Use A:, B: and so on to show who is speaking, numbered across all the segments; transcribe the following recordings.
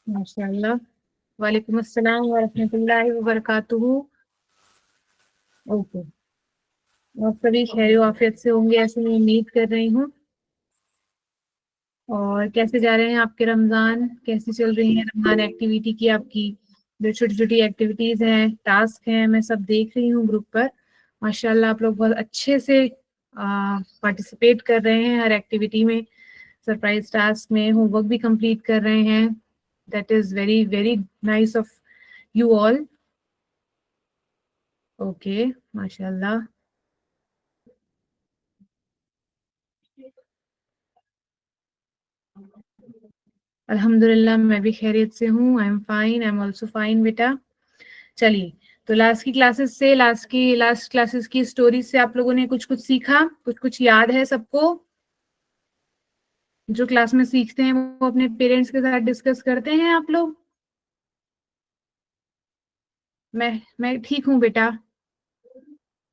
A: माशाल्लाह। वालेकुम अस्सलाम व रहमतुल्लाहि व बरकातुहू। ओके। आप सभी खैर आफियत से होंगे ऐसे मैं उम्मीद कर रही हूँ। और कैसे जा रहे हैं आपके रमजान? कैसी चल रही है रमजान एक्टिविटी की आपकी? जो छोटी छोटी एक्टिविटीज हैं, टास्क हैं, मैं सब देख रही हूँ ग्रुप पर। माशाल्लाह आप लोग बहुत अच्छे से पार्टिसिपेट कर रहे हैं हर एक्टिविटी में, सरप्राइज टास्क में, होमवर्क भी कंप्लीट कर रहे हैं। That is very very nice of you all. Okay, माशाल्लाह। अल्हम्दुलिल्लाह मैं भी खैरियत से हूँ। I am fine, I am also fine बेटा। चलिए, तो लास्ट क्लासेस की स्टोरी से आप लोगों ने कुछ कुछ सीखा, कुछ कुछ याद है सबको? जो क्लास में सीखते हैं वो अपने पेरेंट्स के साथ डिस्कस करते हैं आप लोग? मैं ठीक हूँ बेटा।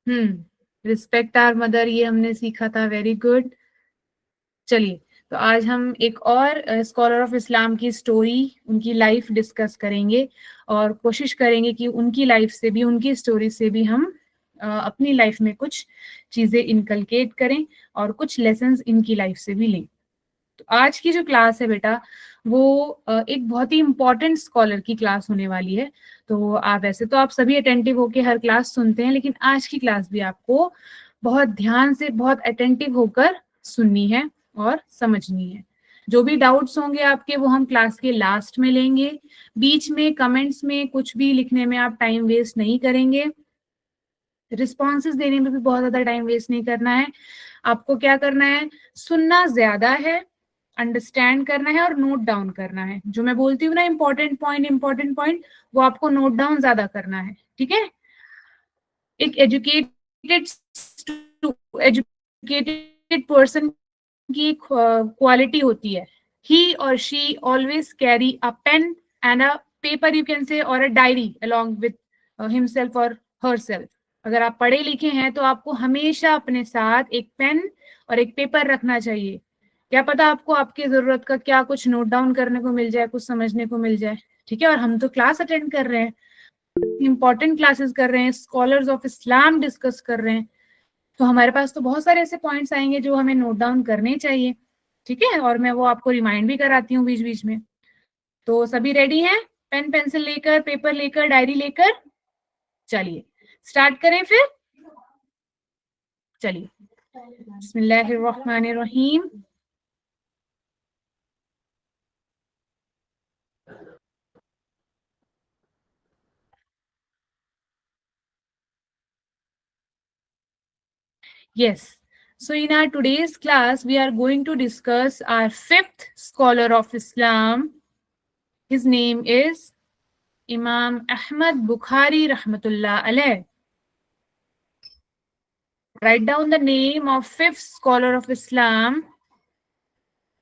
A: रिस्पेक्ट आवर मदर, ये हमने सीखा था, वेरी गुड। चलिए, तो आज हम एक और स्कॉलर ऑफ इस्लाम की स्टोरी, उनकी लाइफ डिस्कस करेंगे और कोशिश करेंगे कि उनकी लाइफ से भी, उनकी स्टोरी से भी हम अपनी लाइफ में कुछ चीजें इनकलकेट करें और कुछ लेसन्स इनकी लाइफ से भी लें। तो आज की जो क्लास है बेटा, वो एक बहुत ही इंपॉर्टेंट स्कॉलर की क्लास होने वाली है। तो आप वैसे तो आप सभी अटेंटिव होकर हर क्लास सुनते हैं, लेकिन आज की क्लास भी आपको बहुत ध्यान से, बहुत अटेंटिव होकर सुननी है और समझनी है। जो भी डाउट्स होंगे आपके वो हम क्लास के लास्ट में लेंगे। बीच में कमेंट्स में कुछ भी लिखने में आप टाइम वेस्ट नहीं करेंगे। रिस्पॉन्सेज देने में भी बहुत ज्यादा टाइम वेस्ट नहीं करना है। आपको क्या करना है? सुनना ज्यादा है, अंडरस्टैंड करना है और नोट डाउन करना है। जो मैं बोलती हूँ ना, इंपॉर्टेंट पॉइंट, वो आपको नोट डाउन ज्यादा करना है। ठीक है? एक एजुकेटेड एजुकेटेड पर्सन की क्वालिटी होती है, ही और she always carry a pen and a paper, you can say, और a diary along with himself और हरसेल्फ। अगर आप पढ़े लिखे हैं तो आपको हमेशा अपने साथ एक पेन और एक पेपर रखना चाहिए। क्या पता आपको आपकी जरूरत का क्या कुछ नोट डाउन करने को मिल जाए, कुछ समझने को मिल जाए। ठीक है? और हम तो क्लास अटेंड कर रहे हैं, इंपॉर्टेंट क्लासेस कर रहे हैं, स्कॉलर्स ऑफ इस्लाम डिस्कस कर रहे हैं, तो हमारे पास तो बहुत सारे ऐसे पॉइंट्स आएंगे जो हमें नोट डाउन करने चाहिए। ठीक है? और मैं वो आपको रिमाइंड भी कराती हूँ बीच बीच में। तो सभी रेडी हैं? पेन पेंसिल लेकर, पेपर लेकर, डायरी लेकर? चलिए स्टार्ट करें फिर। चलिए, बिस्मिल्लाहिर्रहमानिर्रहीम। Yes. So in our today's class, we are going to discuss our fifth scholar of Islam. His name is Imam Ahmad Bukhari Rahmatullah Alayh. Write down the name of fifth scholar of Islam,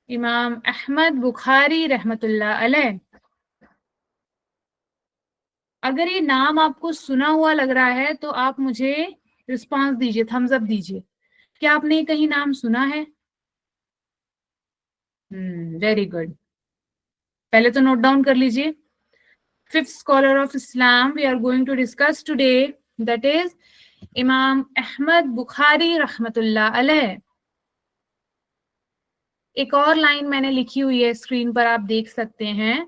A: Imam Ahmad Bukhari Rahmatullah Alayh. अगर ये नाम आपको सुना हुआ लग रहा है तो आप मुझे रिस्पांस दीजिए, थम्स अप दीजिए। क्या आपने कहीं नाम सुना है? Very good. पहले तो नोट डाउन कर लीजिए। Fifth scholar of Islam we are going to discuss today, that is Imam Ahmad Bukhari Rahmatullah Alayh. एक और लाइन मैंने लिखी हुई है, स्क्रीन पर आप देख सकते हैं।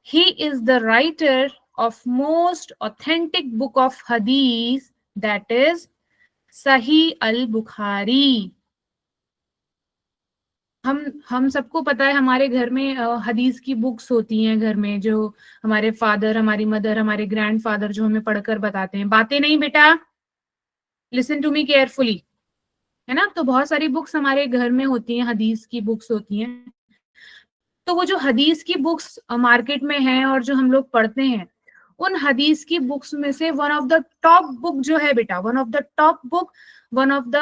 A: He is the writer of most authentic book of hadith, that is Sahih al-Bukhari. हम सबको पता है, हमारे घर में हदीस की बुक्स होती हैं घर में, जो हमारे फादर, हमारी मदर, हमारे ग्रैंडफादर जो हमें पढ़कर बताते हैं। बातें नहीं बेटा, लिसन टू मी केयरफुली, है ना? तो बहुत सारी बुक्स हमारे घर में होती हैं, हदीस की बुक्स होती हैं। तो वो जो हदीस की बुक्स मार्केट में हैं और जो हम लोग पढ़ते हैं, उन हदीस की बुक्स में से one of the top book जो है बेटा, one of the top book, one of the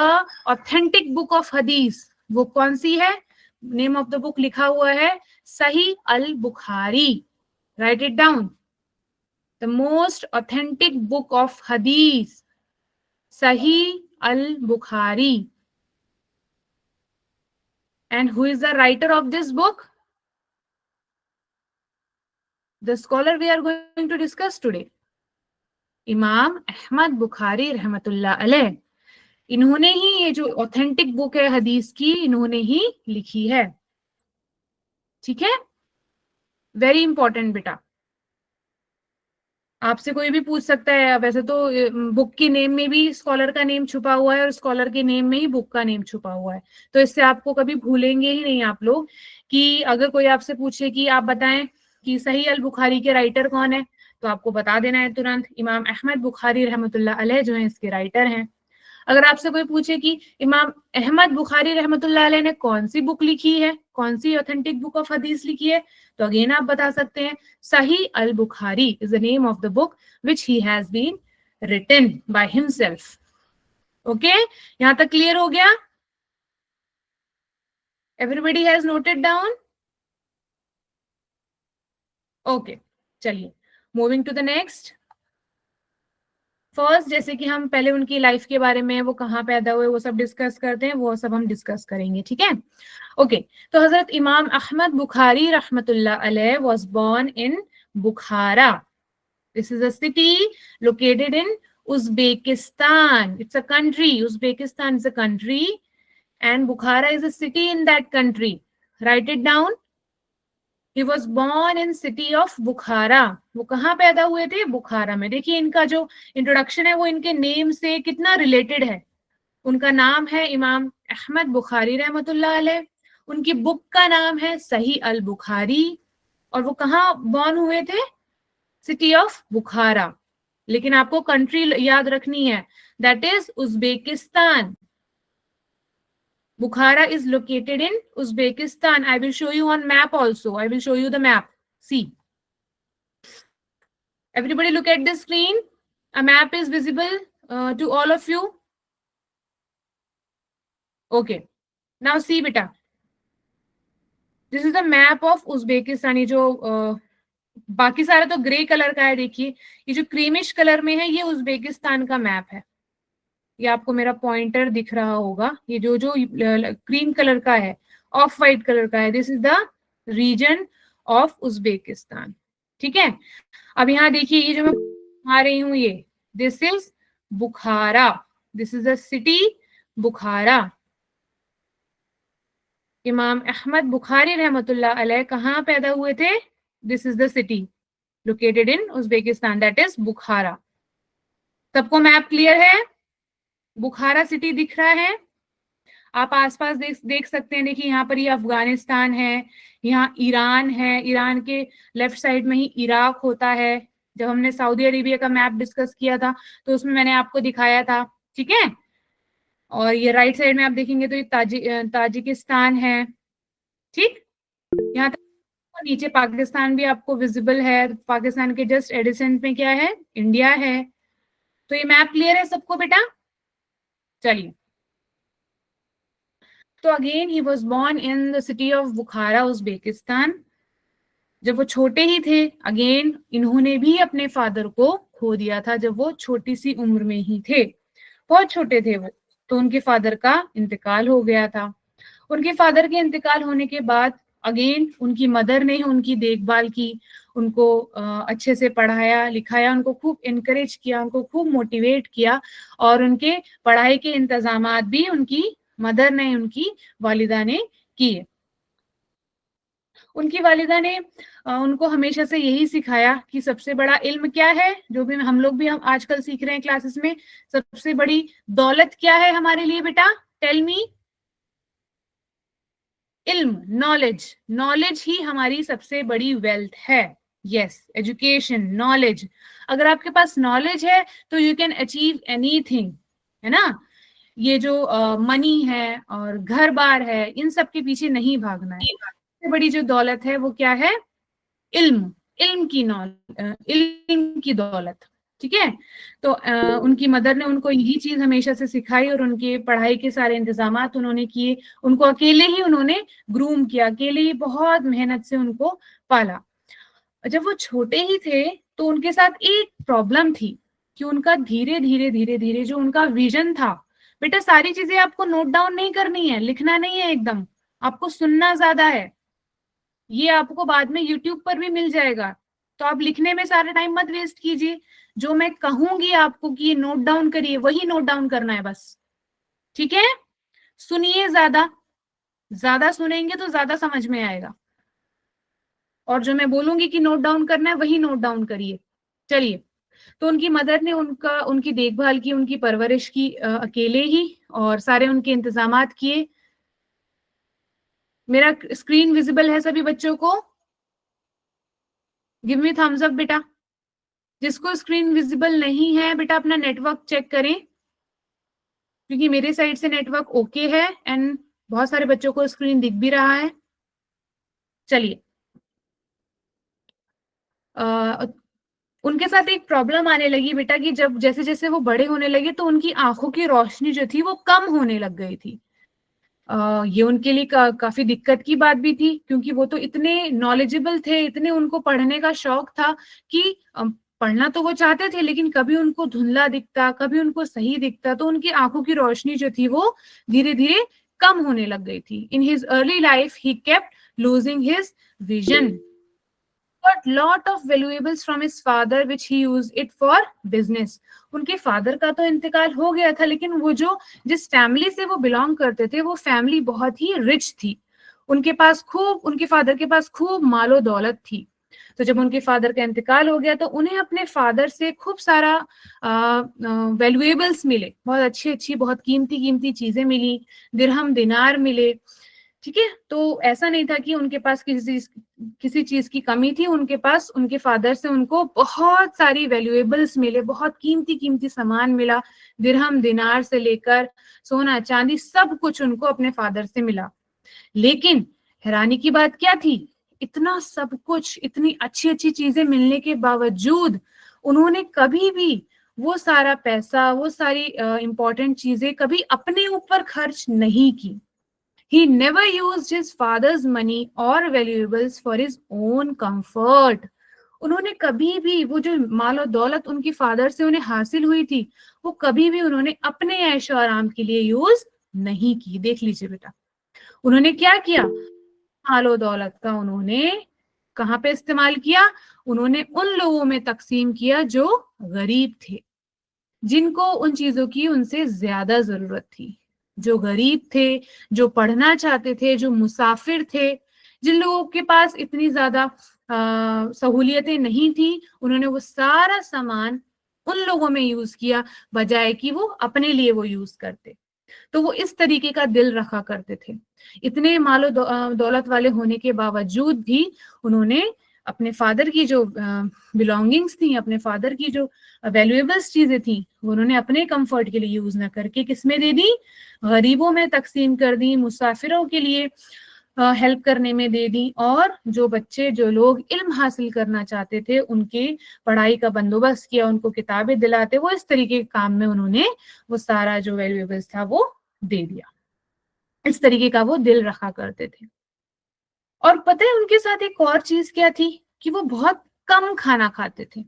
A: authentic book of हदीस, वो कौन सी है? नेम ऑफ द बुक लिखा हुआ है Sahih al Bukhari. Right it down. The most authentic book of hadith, Sahih al Bukhari. And who is the writer of this book? The scholar we are going to discuss today, Imam Ahmad Bukhari रहमतुल्लाह अलैह, इन्होंने ही ये जो authentic book है हदीस की, इन्होंने ही लिखी है। ठीक है, वेरी इंपॉर्टेंट बेटा। आपसे कोई भी पूछ सकता है, वैसे तो बुक की नेम में भी स्कॉलर का नेम छुपा हुआ है और स्कॉलर के नेम में ही बुक का नेम छुपा हुआ है, तो इससे आपको कभी भूलेंगे ही नहीं आप लोग कि अगर कोई आपसे पूछे कि आप बताएं कि सही अल बुखारी के राइटर कौन है, तो आपको बता देना है तुरंत, इमाम अहमद बुखारी रहमतुल्लाह अलैह जो है इसके राइटर हैं। अगर आपसे कोई पूछे कि इमाम अहमद बुखारी रहमतुल्लाह अलैह ने कौन सी बुक लिखी है, कौन सी ऑथेंटिक बुक ऑफ हदीस लिखी है, तो अगेन आप बता सकते हैं Sahih al Bukhari is the name of the book which he has been written by himself. Okay, यहां तक क्लियर हो गया? Everybody has noted down? Okay, चलिए moving to the next. First, जैसे कि हम पहले उनकी लाइफ के बारे में, वो कहाँ पैदा हुए, वो सब डिस्कस करते हैं, वो सब हम डिस्कस करेंगे। ठीक है, ओके। तो हजरत इमाम अहमद बुखारी रहमतुल्लाह अलैह was born in Bukhara. This is a city located in Uzbekistan. It's a country, Uzbekistan is a country and Bukhara is a city in that country. Right it down. He was born in city of Bukhara. वो कहाँ पैदा हुए थे? बुखारा में। देखिए इनका जो introduction है वो इनके नेम से कितना रिलेटेड है। उनका नाम है इमाम अहमद बुखारी रहमतुल्लाह अलैह, उनकी बुक का नाम है सही अल बुखारी, और वो कहाँ बॉर्न हुए थे? सिटी ऑफ बुखारा। लेकिन आपको कंट्री याद रखनी है, that is Uzbekistan. Bukhara is located in Uzbekistan. I will show you on map also. I will show you the map. See. Everybody look at the screen. A map is visible to all of you. Okay. Now see beta. This is the map of Uzbekistan. ये जो बाकी सारा तो grey colour का है, देखिए ये जो क्रीमिश कलर में है ये उज्बेकिस्तान का मैप है। ये आपको मेरा पॉइंटर दिख रहा होगा, ये जो जो क्रीम कलर का है, ऑफ वाइट कलर का है, this is the region of Uzbekistan. ठीक है, अब यहाँ देखिए ये जो मैं आ रही हूँ, ये this is Bukhara, this is the city Bukhara. Imam Ahmad Bukhari रहमतुल्लाह अलैह कहाँ पैदा हुए थे? This is the city located in Uzbekistan, that is Bukhara. सबको मैप क्लियर है? बुखारा सिटी दिख रहा है? आप आसपास देख सकते हैं। देखिए यहाँ पर ये अफगानिस्तान है, यहाँ ईरान है, ईरान के लेफ्ट साइड में ही इराक होता है। जब हमने सऊदी अरेबिया का मैप डिस्कस किया था तो उसमें मैंने आपको दिखाया था। ठीक है, और ये राइट साइड में आप देखेंगे तो ये ताजिकिस्तान है। ठीक, यहाँ तक नीचे पाकिस्तान भी आपको विजिबल है। पाकिस्तान के जस्ट एडिसेंट में क्या है? इंडिया है। तो ये मैप क्लियर है सबको बेटा? चलिए, तो अगेन ही was born in the city of Bukhara Uzbekistan. जब वो छोटे ही थे, अगेन इन्होंने भी अपने फादर को खो दिया था जब वो छोटी सी उम्र में ही थे, बहुत छोटे थे वो, तो उनके फादर का इंतकाल हो गया था। उनके फादर के इंतकाल होने के बाद अगेन उनकी मदर ने उनकी देखभाल की, उनको अच्छे से पढ़ाया लिखाया, उनको खूब इनकरेज किया, उनको खूब मोटिवेट किया, और उनके पढ़ाई के इंतजामात भी उनकी मदर ने, उनकी वालिदा ने किए। उनकी वालिदा ने उनको हमेशा से यही सिखाया कि सबसे बड़ा इल्म क्या है, जो भी हम लोग भी हम आजकल सीख रहे हैं क्लासेस में, सबसे बड़ी दौलत क्या है हमारे लिए बेटा? Tell me. इल्म, नॉलेज। नॉलेज ही हमारी सबसे बड़ी वेल्थ है। Yes, education, knowledge. अगर आपके पास नॉलेज है तो यू कैन अचीव एनीथिंग, है ना। ये जो मनी है और घर बार है, इन सब के पीछे नहीं भागना है। सबसे बड़ी जो दौलत है वो क्या है? इल्म, इल्म की दौलत। ठीक है, तो उनकी मदर ने उनको यही चीज हमेशा से सिखाई, और उनके पढ़ाई के सारे इंतजामात उन्होंने किए। उनको अकेले ही उन्होंने ग्रूम किया, अकेले ही बहुत मेहनत से उनको पाला। जब वो छोटे ही थे तो उनके साथ एक प्रॉब्लम थी कि उनका धीरे धीरे धीरे धीरे जो उनका विजन था, बेटा सारी चीजें आपको नोट डाउन नहीं करनी है, लिखना नहीं है एकदम, आपको सुनना ज्यादा है। ये आपको बाद में यूट्यूब पर भी मिल जाएगा, तो आप लिखने में सारा टाइम मत वेस्ट कीजिए, जो मैं कहूंगी आपको कि ये नोट डाउन करिए वही नोट डाउन करना है बस, ठीक है। सुनिए, ज्यादा ज्यादा सुनेंगे तो ज्यादा समझ में आएगा, और जो मैं बोलूंगी कि नोट डाउन करना है वही नोट डाउन करिए। चलिए, तो उनकी मदर ने उनकी देखभाल की, उनकी परवरिश की अकेले ही, और सारे उनके इंतजामात किए। मेरा स्क्रीन विजिबल है सभी बच्चों को? गिव मी थम्स अप बेटा। जिसको स्क्रीन विजिबल नहीं है बेटा अपना नेटवर्क चेक करें, क्योंकि मेरे साइड से नेटवर्क ओके है एंड बहुत सारे बच्चों को स्क्रीन दिख भी रहा है। चलिए, उनके साथ एक प्रॉब्लम आने लगी बेटा कि जब जैसे जैसे वो बड़े होने लगे तो उनकी आंखों की रोशनी जो थी वो कम होने लग गई थी। ये उनके लिए काफी दिक्कत की बात भी थी, क्योंकि वो तो इतने नॉलेजेबल थे, इतने उनको पढ़ने का शौक था कि पढ़ना तो वो चाहते थे, लेकिन कभी उनको धुंधला दिखता, कभी उनको सही दिखता, तो उनकी आंखों की रोशनी जो थी वो धीरे धीरे कम होने लग गई थी। In his early life he kept losing his vision, got lot of valuables from his father which he used it for business। उनके फादर का तो इंतकाल हो गया था, लेकिन वो जो जिस फैमिली से वो बिलोंग करते थे वो फैमिली बहुत ही रिच थी। उनके फादर के पास खूब मालो दौलत थी। तो जब उनके फादर का इंतकाल हो गया तो उन्हें अपने फादर से खूब सारा वैल्यूएबल्स मिले, बहुत अच्छी अच्छी बहुत कीमती कीमती चीजें मिली, दिरहम दिनार मिले, ठीक है। तो ऐसा नहीं था कि उनके पास किसी चीज की कमी थी, उनके पास उनके फादर से उनको बहुत सारी वैल्यूएबल्स मिले, बहुत कीमती कीमती सामान मिला, दिरहम दिनार से लेकर सोना चांदी सब कुछ उनको अपने फादर से मिला। लेकिन हैरानी की बात क्या थी, इतना सब कुछ, इतनी अच्छी अच्छी चीजें मिलने के बावजूद उन्होंने कभी भी वो सारा पैसा, वो सारी इंपॉर्टेंट चीजें कभी अपने ऊपर खर्च नहीं की। He never used his father's money or valuables for his own comfort। उन्होंने कभी भी वो जो मालो दौलत उनके फादर से उन्हें हासिल हुई थी वो कभी भी उन्होंने अपने ऐशो आराम के लिए यूज नहीं की। देख लीजिए बेटा, उन्होंने क्या किया, मालो दौलत का उन्होंने कहाँ पे इस्तेमाल किया, उन्होंने उन लोगों में तकसीम किया जो गरीब थे, जिनको उन चीजों की उनसे ज्यादा जरूरत थी, जो गरीब थे, जो पढ़ना चाहते थे, जो मुसाफिर थे, जिन लोगों के पास इतनी ज्यादा सहूलियतें नहीं थी, उन्होंने वो सारा सामान उन लोगों में यूज किया बजाय कि वो अपने लिए वो यूज करते। तो वो इस तरीके का दिल रखा करते थे। इतने मालो दौलत वाले होने के बावजूद भी उन्होंने अपने फादर की जो बिलोंगिंग्स थी, अपने फादर की जो वैल्यूएबल्स चीजें थी, वो उन्होंने अपने कंफर्ट के लिए यूज ना करके किसमें दे दी, गरीबों में तकसीम कर दी, मुसाफिरों के लिए हेल्प करने में दे दी, और जो बच्चे, जो लोग इल्म हासिल करना चाहते थे उनकी पढ़ाई का बंदोबस्त किया, उनको किताबें दिलाते, वो इस तरीके के काम में उन्होंने वो सारा जो वैल्यूएबल्स था वो दे दिया। इस तरीके का वो दिल रखा करते थे। और पता है उनके साथ एक और चीज क्या थी, कि वो बहुत कम खाना खाते थे।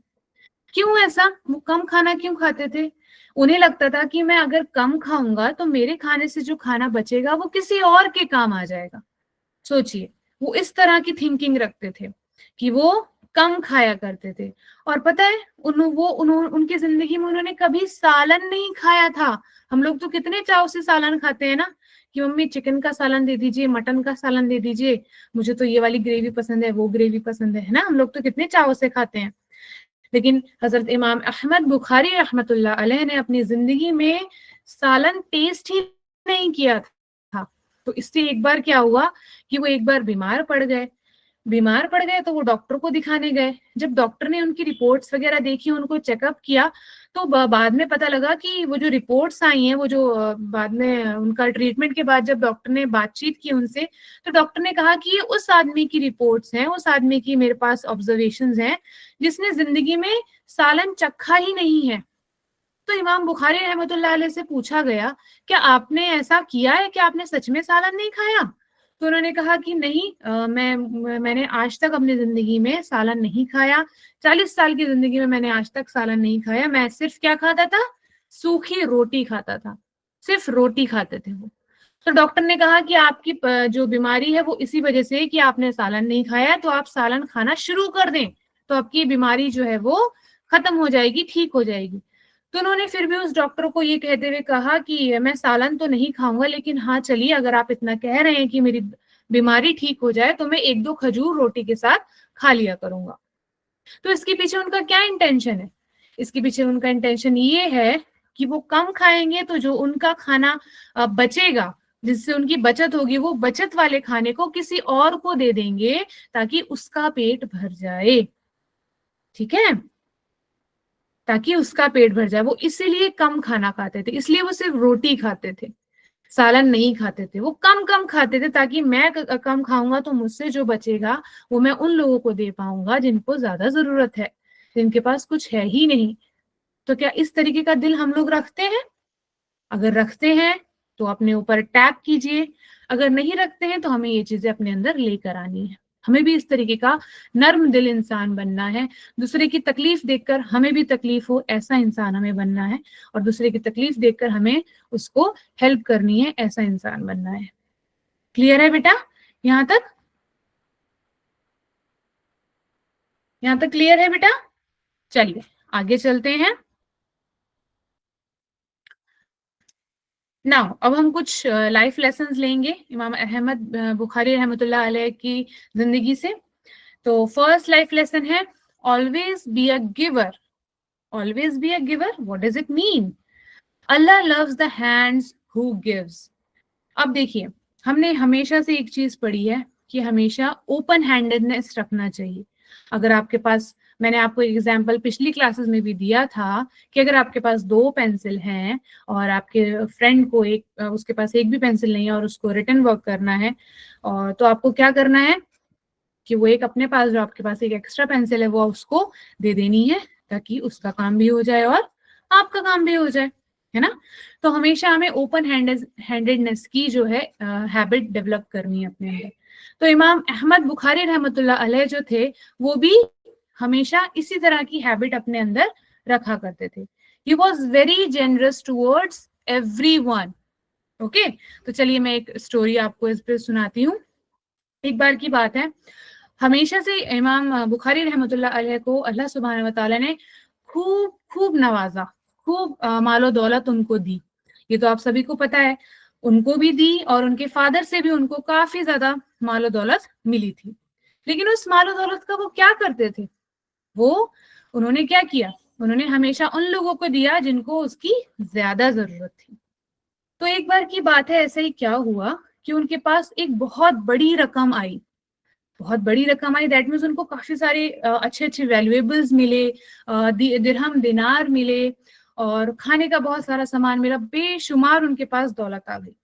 A: क्यों ऐसा, वो कम खाना क्यों खाते थे? उन्हें लगता था कि मैं अगर कम खाऊंगा तो मेरे खाने से जो खाना बचेगा वो किसी और के काम आ जाएगा। सोचिए, वो इस तरह की थिंकिंग रखते थे कि वो कम खाया करते थे। और पता है उनकी जिंदगी में उन्होंने कभी सालन नहीं खाया था। हम लोग तो कितने चाव से सालन खाते हैं ना, कि मम्मी चिकन का सालन दे दीजिए, मटन का सालन दे दीजिए, मुझे तो ये वाली ग्रेवी पसंद है, वो ग्रेवी पसंद है ना, हम लोग तो कितने चाव से खाते हैं। लेकिन हजरत इमाम अहमद बुखारी रहमतुल्लाह अलैह ने अपनी जिंदगी में सालन टेस्ट ही नहीं किया था। तो इससे एक बार क्या हुआ कि वो एक बार बीमार पड़ गए तो वो डॉक्टर को दिखाने गए। जब डॉक्टर ने उनकी रिपोर्ट्स वगैरह देखी, उनको चेकअप किया, तो बाद में पता लगा कि वो जो रिपोर्ट्स आई हैं, वो जो बाद में उनका ट्रीटमेंट के बाद जब डॉक्टर ने बातचीत की उनसे, तो डॉक्टर ने कहा कि ये उस आदमी की रिपोर्ट्स हैं, उस आदमी की मेरे पास ऑब्जर्वेशंस हैं जिसने जिंदगी में सालन चखा ही नहीं है। तो इमाम बुखारी रहमतुल्लाह अलैह से पूछा गया, क्या आपने ऐसा किया है कि आपने सच में सालन नहीं खाया? तो उन्होंने कहा कि नहीं, मैंने आज तक अपनी जिंदगी में सालन नहीं खाया, 40 साल की जिंदगी में मैंने आज तक सालन नहीं खाया। मैं सिर्फ क्या खाता था, सूखी रोटी खाता था, सिर्फ रोटी खाते थे वो। तो डॉक्टर ने कहा कि आपकी जो बीमारी है वो इसी वजह से है कि आपने सालन नहीं खाया है, तो आप सालन खाना शुरू कर दें। तो आपकी बीमारी जो है वो खत्म हो जाएगी, ठीक हो जाएगी। तो उन्होंने फिर भी उस डॉक्टर को ये कहते हुए कहा कि मैं सालन तो नहीं खाऊंगा, लेकिन हाँ चलिए, अगर आप इतना कह रहे हैं कि मेरी बीमारी ठीक हो जाए तो मैं 1-2 खजूर रोटी के साथ खा लिया करूंगा। तो इसके पीछे उनका क्या इंटेंशन है? इसके पीछे उनका इंटेंशन ये है कि वो कम खाएंगे तो जो उनका खाना बचेगा, जिससे उनकी बचत होगी, वो बचत वाले खाने को किसी और को दे देंगे ताकि उसका पेट भर जाए। ठीक है, ताकि उसका पेट भर जाए। वो इसीलिए कम खाना खाते थे, इसलिए वो सिर्फ रोटी खाते थे, सालन नहीं खाते थे। वो कम कम खाते थे ताकि मैं कम खाऊंगा तो मुझसे जो बचेगा वो मैं उन लोगों को दे पाऊंगा जिनको ज्यादा जरूरत है, जिनके पास कुछ है ही नहीं। तो क्या इस तरीके का दिल हम लोग रखते हैं? अगर रखते हैं तो अपने ऊपर टैग कीजिए, अगर नहीं रखते हैं तो हमें ये चीजें अपने अंदर लेकर आनी है। हमें भी इस तरीके का नर्म दिल इंसान बनना है। दूसरे की तकलीफ देखकर हमें भी तकलीफ हो, ऐसा इंसान हमें बनना है। और दूसरे की तकलीफ देखकर हमें उसको हेल्प करनी है, ऐसा इंसान बनना है। क्लियर है बेटा? यहाँ तक, यहाँ तक क्लियर है बेटा? चलिए आगे चलते हैं। नाउ अब हम कुछ लाइफ लेसन्स लेंगे इमाम अहमद बुखारी रहमतुल्लाह अलैह की जिंदगी से। तो फर्स्ट लाइफ लेसन है, always be a giver. Always be a giver, what does it mean? Allah loves the hands who gives. अब देखिए, हमने हमेशा से एक चीज पढ़ी है कि हमेशा ओपन हैंडेडनेस रखना चाहिए। अगर आपके पास, मैंने आपको एग्जांपल पिछली क्लासेस में भी दिया था कि अगर आपके पास 2 पेंसिल हैं और आपके फ्रेंड को एक उसके पास एक भी पेंसिल नहीं है और उसको रिटन वर्क करना है, और तो आपको क्या करना है कि वो एक अपने पास जो आपके पास एक एक्स्ट्रा पेंसिल है वो उसको दे देनी है, ताकि उसका काम भी हो जाए और आपका काम भी हो जाए, है ना? तो हमेशा हमें ओपन हैंडेडनेस की जो है हैबिट डेवलप करनी है अपने अंदर। तो इमाम अहमद बुखारी रहमतुल्लाह अलैह जो थे वो भी हमेशा इसी तरह की हैबिट अपने अंदर रखा करते थे। He was very generous towards everyone. Okay, तो चलिए मैं एक स्टोरी आपको इस पे सुनाती हूँ। एक बार की बात है, हमेशा से इमाम बुखारी रहमतुल्लाह अलैह को अल्लाह सुब्हानहू व तआला ने खूब खूब नवाजा, खूब मालो दौलत उनको दी। ये तो आप सभी को पता है, उनको भी दी और उनके फादर से भी उनको काफी ज्यादा मालो दौलत मिली थी। लेकिन उस मालो दौलत का वो क्या करते थे? वो उन्होंने क्या किया? उन्होंने हमेशा उन लोगों को दिया जिनको उसकी ज्यादा जरूरत थी। तो एक बार की बात है, ऐसा ही क्या हुआ कि उनके पास एक बहुत बड़ी रकम आई। बहुत बड़ी रकम आई, दैट मीन्स उनको काफी सारे अच्छे अच्छे वैल्यूएबल्स मिले, दिरहम दिनार मिले और खाने का बहुत सारा सामान मिला, बेशुमार उनके पास दौलत आ गई।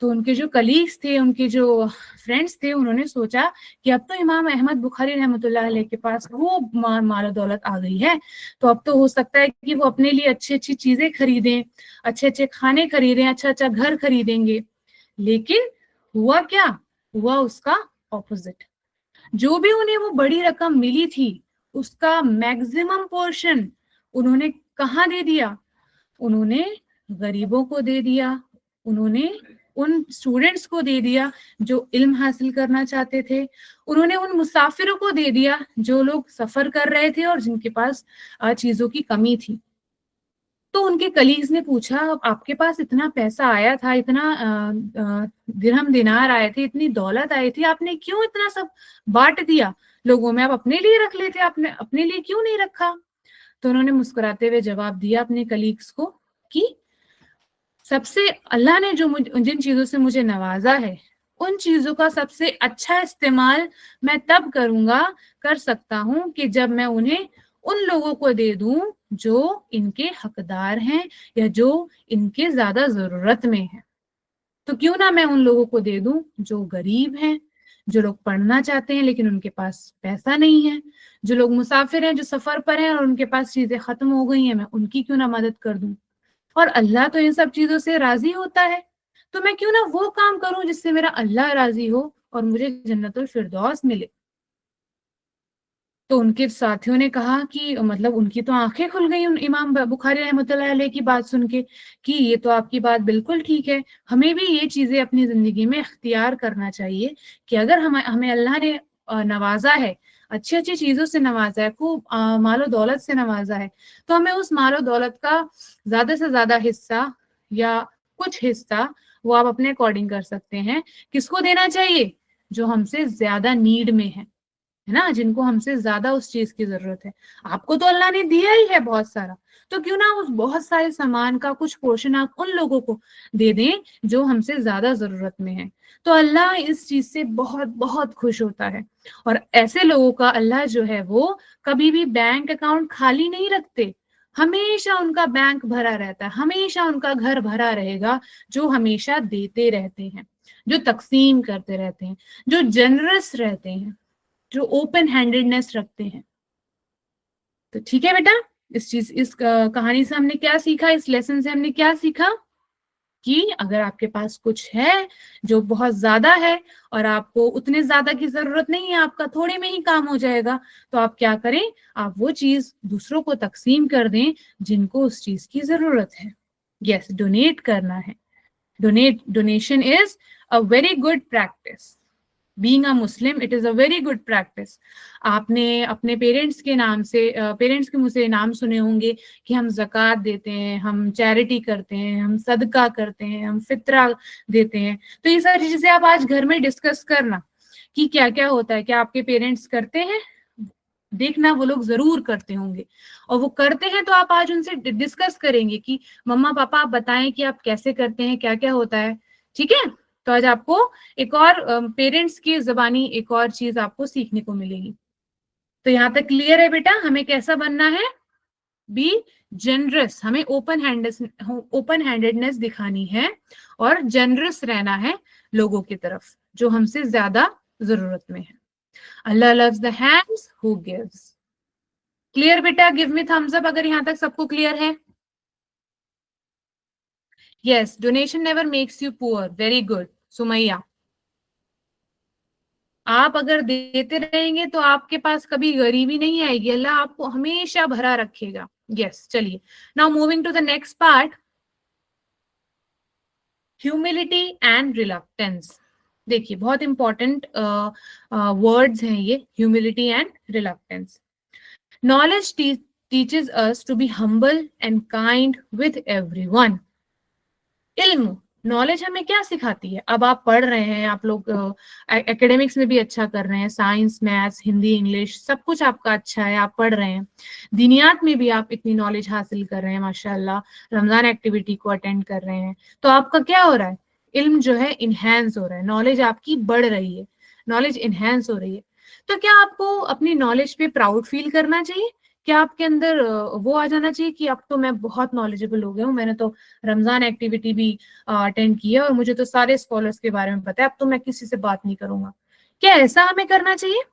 A: तो उनके जो कलीग्स थे, उनके जो फ्रेंड्स थे, उन्होंने सोचा कि अब तो इमाम अहमद बुखारी रहमतुल्लाह अलैह के पास वो माल दौलत आ गई है, तो अब तो हो सकता है कि वो अपने लिए अच्छी अच्छी चीजें खरीदें, अच्छे अच्छे खाने खरीदें, अच्छा अच्छा घर खरीदेंगे। लेकिन हुआ क्या? हुआ उसका ऑपोजिट। जो भी उन्हें वो बड़ी रकम मिली थी उसका मैक्सिमम पोर्शन उन्होंने कहाँ दे दिया? उन्होंने गरीबों को दे दिया, उन्होंने उन स्टूडेंट्स को दे दिया जो इल्म हासिल करना चाहते थे, उन्होंने उन मुसाफिरों को दे दिया जो लोग सफर कर रहे थे और जिनके पास चीजों की कमी थी। तो उनके कलीग्स ने पूछा, आपके पास इतना पैसा आया था, इतना दिरहम दिनार आए थे, इतनी दौलत आई थी, आपने क्यों इतना सब बांट दिया लोगों में? आप अपने लिए रख लेते, आपने अपने लिए क्यों नहीं रखा? तो उन्होंने मुस्कुराते हुए जवाब दिया अपने कलीग्स को कि सबसे, अल्लाह ने जो जिन चीजों से मुझे नवाजा है, उन चीजों का सबसे अच्छा इस्तेमाल मैं तब करूंगा, कर सकता हूं कि जब मैं उन्हें उन लोगों को दे दूं जो इनके हकदार हैं या जो इनके ज्यादा जरूरत में है। तो क्यों ना मैं उन लोगों को दे दूं जो गरीब हैं, जो लोग पढ़ना चाहते हैं लेकिन उनके पास पैसा नहीं है, जो लोग मुसाफिर हैं, जो सफर पर हैं और उनके पास चीजें खत्म हो गई हैं, मैं उनकी क्यों ना मदद कर दूं। और अल्लाह तो इन सब चीजों से राजी होता है, तो मैं क्यों ना वो काम करूं जिससे मेरा अल्लाह राजी हो और मुझे जन्नतुल फिरदौस मिले। तो उनके साथियों ने कहा कि मतलब उनकी तो आंखें खुल गई उन इमाम बुखारी रहमतुल्लाह अलैह की बात सुन के कि ये तो आपकी बात बिल्कुल ठीक है, हमें भी ये चीजें अपनी जिंदगी में इख्तियार करना चाहिए कि अगर हमें अल्लाह ने नवाजा है, अच्छी अच्छी चीजों से नवाजा है, खूब मालो दौलत से नवाजा है, तो हमें उस मालो दौलत का ज्यादा से ज्यादा हिस्सा या कुछ हिस्सा वो आप अपने अकॉर्डिंग कर सकते हैं। किसको देना चाहिए? जो हमसे ज्यादा नीड में है ना, जिनको हमसे ज्यादा उस चीज की जरूरत है। आपको तो अल्लाह ने दिया ही है बहुत सारा, तो क्यों ना उस बहुत सारे सामान का कुछ पोर्शन आप उन लोगों को दे दें जो हमसे ज्यादा जरूरत में है। तो अल्लाह इस चीज से बहुत बहुत खुश होता है। और ऐसे लोगों का अल्लाह जो है वो कभी भी बैंक अकाउंट खाली नहीं रखते, हमेशा उनका बैंक भरा रहता है, हमेशा उनका घर भरा रहेगा, जो हमेशा देते रहते हैं, जो तकसीम करते रहते हैं, जो जनरस रहते हैं, जो ओपन हैंडेडनेस रखते हैं। तो ठीक है बेटा, इस कहानी से हमने क्या सीखा, इस लेसन से हमने क्या सीखा कि अगर आपके पास कुछ है जो बहुत ज्यादा है और आपको उतने ज्यादा की जरूरत नहीं है, आपका थोड़े में ही काम हो जाएगा, तो आप क्या करें, आप वो चीज दूसरों को तकसीम कर दें जिनको उस चीज की जरूरत है। यस, डोनेट करना है। Donation is a very good practice. Being a Muslim it is a very good practice. आपने अपने पेरेंट्स के नाम से, पेरेंट्स के मुंह से नाम सुने होंगे कि हम ज़कात देते हैं, हम चैरिटी करते हैं, हम सदका करते हैं, हम फितरा देते हैं। तो ये सारी चीजें आप आज घर में डिस्कस करना कि क्या क्या होता है, क्या आपके पेरेंट्स करते हैं। देखना वो लोग जरूर करते होंगे, और वो करते हैं तो आप आज उनसे डिस्कस करेंगे कि मम्मा पापा आप बताएं कि आप कैसे करते हैं, क्या क्या होता है। ठीक है, तो आज आपको एक और पेरेंट्स की जबानी एक और चीज आपको सीखने को मिलेगी। तो यहाँ तक क्लियर है बेटा, हमें कैसा बनना है? बी जनरस, हमें ओपन हैंडेडनेस दिखानी है और जनरस रहना है लोगों की तरफ जो हमसे ज्यादा जरूरत में है। Allah loves the hands who gives. Clear बेटा? गिव मी थम्स अप अगर यहां तक सबको क्लियर है। Yes, donation never makes you poor. Very good Sumaiya. आप अगर देते रहेंगे तो आपके पास कभी गरीबी नहीं आएगी, अल्लाह आपको हमेशा भरा रखेगा। यस, चलिए now moving to the next part, humility and reluctance. देखिए बहुत इंपॉर्टेंट वर्ड्स हैं ये, humility and reluctance. Knowledge teaches us to be humble and kind with everyone. इल्म, नॉलेज हमें क्या सिखाती है? अब आप पढ़ रहे हैं, आप लोग एकेडमिक्स में भी अच्छा कर रहे हैं, साइंस मैथ्स हिंदी इंग्लिश सब कुछ आपका अच्छा है, आप पढ़ रहे हैं, दिनियात में भी आप इतनी नॉलेज हासिल कर रहे हैं माशाल्लाह, रमजान एक्टिविटी को अटेंड कर रहे हैं, तो आपका क्या हो रहा है? इल्म जो है इनहेंस हो रहा है, नॉलेज आपकी बढ़ रही है, नॉलेज इनहेंस हो रही है। तो क्या आपको अपनी नॉलेज पे प्राउड फील करना चाहिए? क्या आपके अंदर वो आ जाना चाहिए कि अब तो मैं बहुत नॉलेजेबल हो गया हूँ, मैंने तो रमजान एक्टिविटी भी अटेंड किया और मुझे तो सारे स्कॉलर्स के बारे में पता है, अब तो मैं किसी से बात नहीं करूंगा? क्या ऐसा हमें करना चाहिए?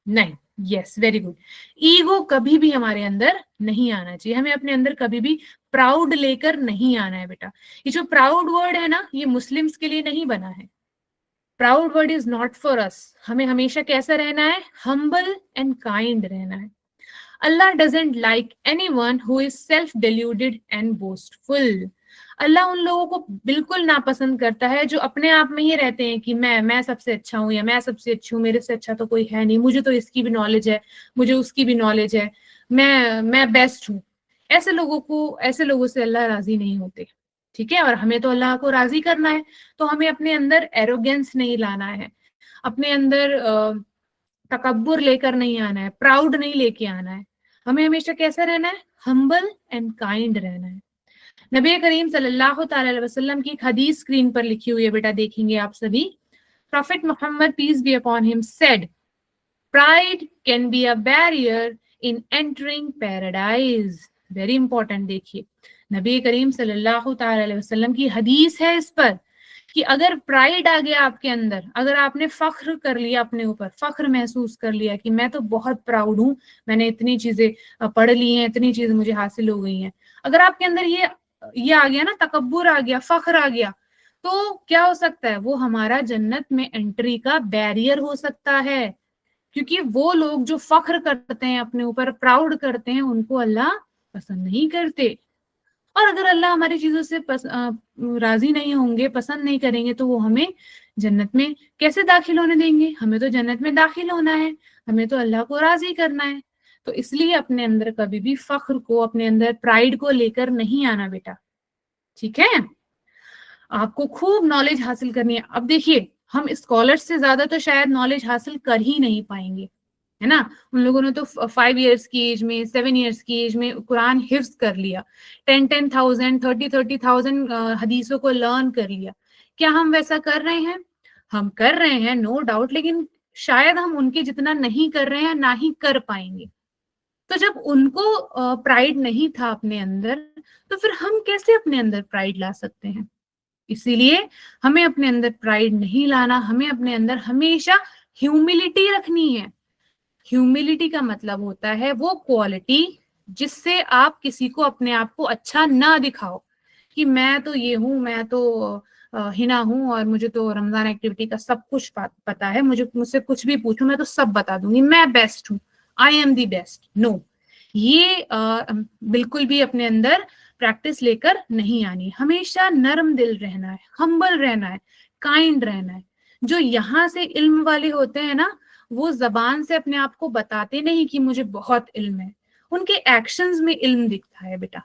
A: नहीं। Yes, very good. ईगो कभी भी हमारे अंदर नहीं आना चाहिए, हमें अपने अंदर कभी भी प्राउड लेकर नहीं आना है बेटा। ये जो प्राउड वर्ड है ना, ये मुस्लिम्स के लिए नहीं बना है। Proud word is not for us. हमें हमेशा कैसा रहना है? हम्बल एंड काइंड रहना है। Allah doesn't like anyone who is self-deluded and boastful. अल्लाह उन लोगों को बिल्कुल नापसंद करता है जो अपने आप में ही रहते हैं कि मैं सबसे अच्छा हूँ, या मैं सबसे अच्छी हूँ, मेरे से अच्छा तो कोई है नहीं, मुझे तो इसकी भी नॉलेज है, मुझे उसकी भी नॉलेज है, मैं बेस्ट हूँ। ऐसे लोगों से अल्लाह राजी नहीं होते। ठीक है, और हमें तो अल्लाह को राजी करना है, तो हमें अपने अंदर एरोगेंस नहीं लाना है, अपने अंदर तकब्बुर लेकर नहीं आना है, प्राउड नहीं लेके आना है। हमें हमेशा कैसा रहना है? हम्बल एंड काइंड रहना है। नबी करीम सल्लल्लाहु अलैहि वसल्लम की एक हदीस स्क्रीन पर लिखी हुई है बेटा, देखेंगे आप सभी। Prophet Muhammad peace be upon him said, pride can be a barrier in entering paradise. Very important, देखिए नबी करीम सल्लल्लाहु अलैहि वसल्लम की हदीस है इस पर कि अगर प्राइड आ गया आपके अंदर, अगर आपने फख्र कर लिया अपने ऊपर, फख्र महसूस कर लिया कि मैं तो बहुत प्राउड हूँ, मैंने इतनी चीजें पढ़ ली हैं, इतनी चीजें मुझे हासिल हो गई हैं, अगर आपके अंदर ये आ गया ना, तकब्बुर आ गया, फख्र आ गया, तो क्या हो सकता है? वो हमारा जन्नत में एंट्री का बैरियर हो सकता है। क्योंकि वो लोग जो फख्र करते हैं, अपने ऊपर प्राउड करते हैं, उनको अल्लाह पसंद नहीं करते। और अगर अल्लाह हमारी चीजों से राजी नहीं होंगे, पसंद नहीं करेंगे, तो वो हमें जन्नत में कैसे दाखिल होने देंगे? हमें तो जन्नत में दाखिल होना है, हमें तो अल्लाह को राजी करना है। तो इसलिए अपने अंदर कभी भी फख्र को, अपने अंदर प्राइड को लेकर नहीं आना बेटा, ठीक है। आपको खूब नॉलेज हासिल करनी है। अब देखिए, हम स्कॉलर्स से ज्यादा तो शायद नॉलेज हासिल कर ही नहीं पाएंगे, है ना। उन लोगों ने तो 5 इयर्स की एज में, 7 इयर्स की एज में कुरान हिफ्ज कर लिया, 10,000 30,000 हदीसों को लर्न कर लिया। क्या हम वैसा कर रहे हैं? हम कर रहे हैं, नो डाउट, लेकिन शायद हम उनके जितना नहीं कर रहे हैं, ना ही कर पाएंगे। तो जब उनको प्राइड नहीं था अपने अंदर, तो फिर हम कैसे अपने अंदर प्राइड ला सकते हैं? इसीलिए हमें अपने अंदर प्राइड नहीं लाना, हमें अपने अंदर हमेशा ह्यूमिलिटी रखनी है। ह्यूमिलिटी का मतलब होता है वो क्वालिटी जिससे आप किसी को, अपने आप को अच्छा ना दिखाओ कि मैं तो ये हूं, मैं तो हिना हूं और मुझे तो रमजान एक्टिविटी का सब कुछ पता है, मुझसे कुछ भी पूछो मैं तो सब बता दूंगी, मैं बेस्ट हूँ, I am the best. No, ये बिल्कुल भी अपने अंदर प्रैक्टिस लेकर नहीं आनी। हमेशा नरम दिल रहना है, हम्बल रहना है, काइंड रहना है। जो यहाँ से इल्म वाले होते हैं ना, वो जबान से अपने आप को बताते नहीं कि मुझे बहुत इल्म है, उनके एक्शंस में इल्म दिखता है बेटा,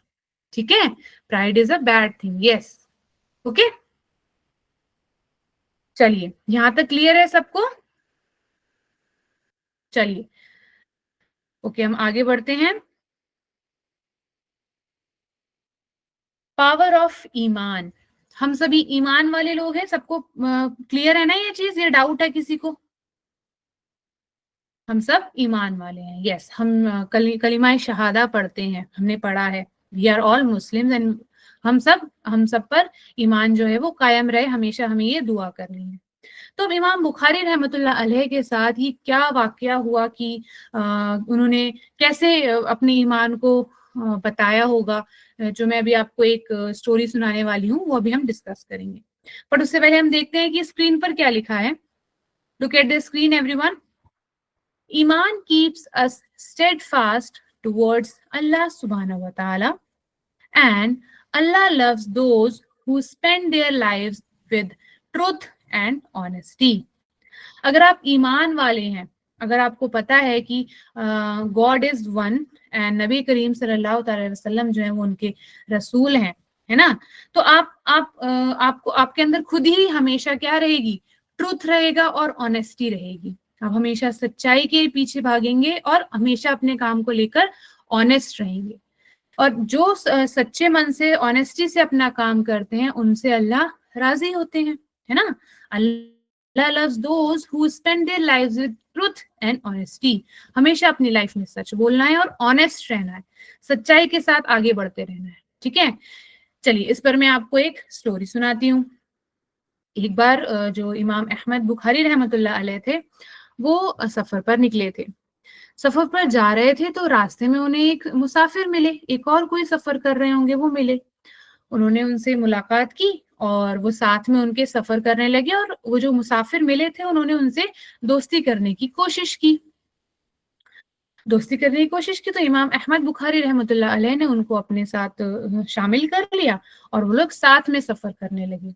A: ठीक है। Pride is a bad thing, yes, okay. चलिए, यहां तक क्लियर है सबको? चलिए, ओके, हम आगे बढ़ते हैं। पावर ऑफ ईमान। हम सभी ईमान वाले लोग हैं, सबको क्लियर है ना ये चीज, ये डाउट है किसी को? हम सब ईमान वाले हैं, यस। हम कलिमा शहादा पढ़ते हैं, हमने पढ़ा है, we are all Muslims and हम सब पर ईमान जो है वो कायम रहे हमेशा, हमें ये दुआ करनी है। तो अब इमाम बुखारी रहमतुल्लाह अलैह के साथ ये क्या वाकया हुआ कि उन्होंने कैसे अपने ईमान को बताया होगा, जो मैं अभी आपको एक स्टोरी सुनाने वाली हूँ, वो अभी हम डिस्कस करेंगे। पर उससे पहले हम देखते हैं कि स्क्रीन पर क्या लिखा है। Look at the screen everyone. ईमान keeps us steadfast towards Allah subhanahu wa ta'ala, and Allah loves those who spend their lives with truth and honesty. अगर आप ईमान वाले हैं, अगर आपको पता है कि गॉड इज वन एंड नबी करीम सल्लल्लाहु अलैहि वसल्लम जो है वो उनके रसूल हैं, है ना, तो आपको आपके अंदर खुद ही हमेशा क्या रहेगी? ट्रूथ रहेगा और ऑनेस्टी रहेगी। आप हमेशा सच्चाई के पीछे भागेंगे और हमेशा अपने काम को लेकर ऑनेस्ट रहेंगे। और जो सच्चे मन से, ऑनेस्टी से अपना काम करते हैं, उनसे अल्लाह राजी होते हैं, है ना। अल्लाह loves those who spend their lives with truth and honesty. हमेशा अपनी लाइफ में सच बोलना है और ऑनेस्ट रहना है, सच्चाई के साथ आगे बढ़ते रहना है, ठीक है। चलिए, इस पर मैं आपको एक स्टोरी सुनाती हूँ। एक बार जो इमाम अहमद बुखारी रहमतुल्लाह अलैह थे, वो सफर पर निकले थे। सफर पर जा रहे थे तो रास्ते में उन्हें एक मुसाफिर मिले, एक और कोई सफर कर रहे होंगे वो मिले। उन्होंने उनसे मुलाकात की और वो साथ में उनके सफर करने लगे, और वो जो मुसाफिर मिले थे उन्होंने उनसे दोस्ती करने की कोशिश की। दोस्ती करने की कोशिश की तो इमाम अहमद बुखारी रहमतुल्लाह अलैह ने उनको अपने साथ शामिल कर लिया और वो लोग साथ में सफर करने लगे।